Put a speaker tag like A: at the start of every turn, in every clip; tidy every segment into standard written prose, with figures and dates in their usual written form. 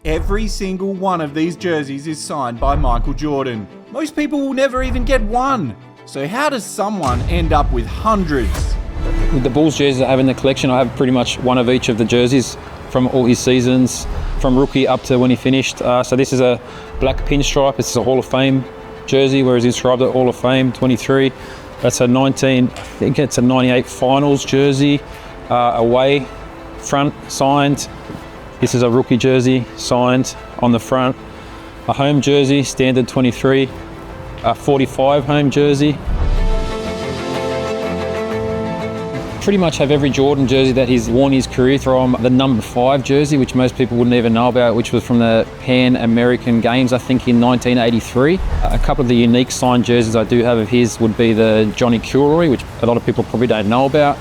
A: Every single one of these jerseys is signed by Michael Jordan. Most people will never even get one. So how does someone end up with hundreds?
B: With the Bulls jerseys I have in the collection, I have pretty much one of each of the jerseys from all his seasons, from rookie up to when he finished. So this is a black pinstripe. This is a Hall of Fame jersey, where he's inscribed at Hall of Fame 23. That's a 98 finals jersey, away, front signed. This is a rookie jersey signed on the front. A home jersey, standard 23, a 45 home jersey. Pretty much have every Jordan jersey that he's worn his career, from the number 5 jersey, which most people wouldn't even know about, which was from the Pan American Games, I think in 1983. A couple of the unique signed jerseys I do have of his would be the Johnny Kilroy, which a lot of people probably don't know about.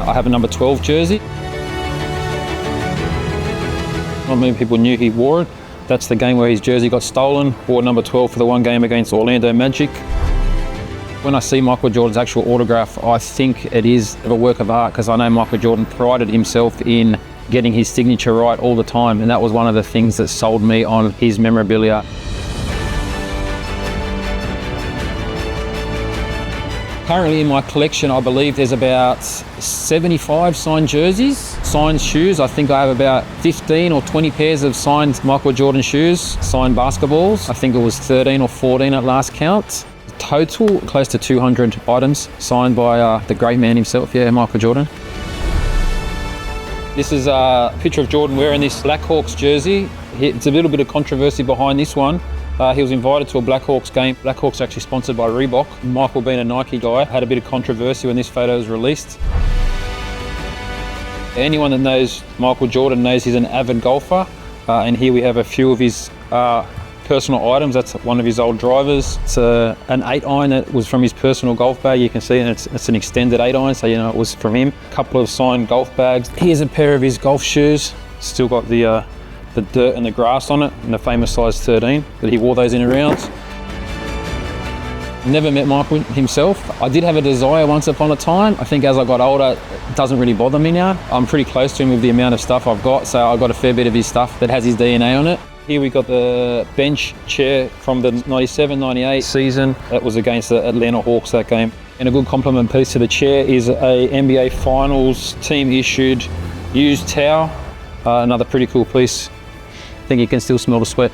B: I have a number 12 jersey. Not many people knew he wore it. That's the game where his jersey got stolen. Wore number 12 for the one game against Orlando Magic. When I see Michael Jordan's actual autograph, I think it is a work of art, because I know Michael Jordan prided himself in getting his signature right all the time, and that was one of the things that sold me on his memorabilia. Currently in my collection, I believe there's about 75 signed jerseys, signed shoes. I think I have about 15 or 20 pairs of signed Michael Jordan shoes, signed basketballs. I think it was 13 or 14 at last count. Total, close to 200 items signed by the great man himself, Michael Jordan. This is a picture of Jordan wearing this Blackhawks jersey. It's a little bit of controversy behind this one. He was invited to a Blackhawks game. Blackhawks actually sponsored by Reebok. Michael, being a Nike guy, had a bit of controversy when this photo was released. Anyone that knows Michael Jordan knows he's an avid golfer. And here we have a few of his personal items. That's one of his old drivers. It's an 8-iron that was from his personal golf bag. You can see it's an extended 8-iron, so you know it was from him. A couple of signed golf bags. Here's a pair of his golf shoes. Still got the dirt and the grass on it, and the famous size 13, but he wore those in a round. Never met Michael himself. I did have a desire once upon a time. I think as I got older, it doesn't really bother me now. I'm pretty close to him with the amount of stuff I've got, so I've got a fair bit of his stuff that has his DNA on it. Here we got the bench chair from the 97-98 season. That was against the Atlanta Hawks, that game. And a good compliment piece to the chair is a NBA Finals team issued used towel. Another pretty cool piece. I think you can still smell the sweat.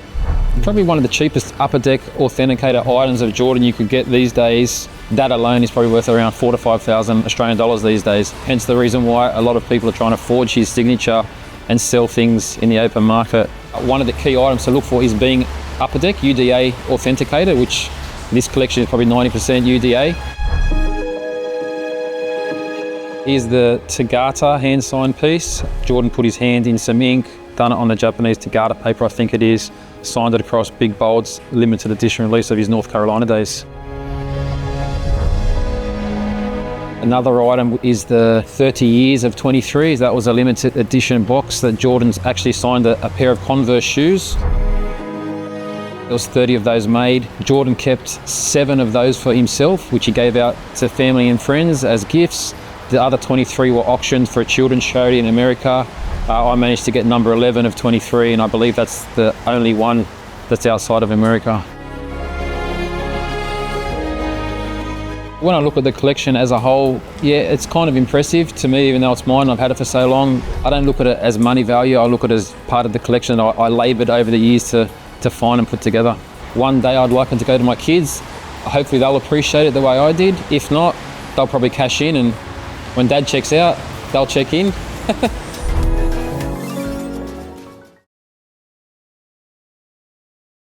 B: Probably one of the cheapest Upper Deck authenticated items of Jordan you could get these days. That alone is probably worth around 4,000 to 5,000 Australian dollars these days. Hence the reason why a lot of people are trying to forge his signature and sell things in the open market. One of the key items to look for is being Upper Deck UDA authenticated, which this collection is probably 90% UDA. Here's the Tagata hand signed piece. Jordan put his hand in some ink, done it on the Japanese Tagata paper, I think it is, signed it across big bolds, limited edition release of his North Carolina days. Another item is the 30 years of 23. That was a limited edition box that Jordan's actually signed a pair of Converse shoes. There was 30 of those made. Jordan kept 7 of those for himself, which he gave out to family and friends as gifts. The other 23 were auctioned for a children's charity in America. I managed to get number 11 of 23, and I believe that's the only one that's outside of America. When I look at the collection as a whole, it's kind of impressive to me, even though it's mine, I've had it for so long. I don't look at it as money value, I look at it as part of the collection I laboured over the years to find and put together. One day I'd like them to go to my kids. Hopefully they'll appreciate it the way I did. If not, they'll probably cash in, and when Dad checks out, they'll check in.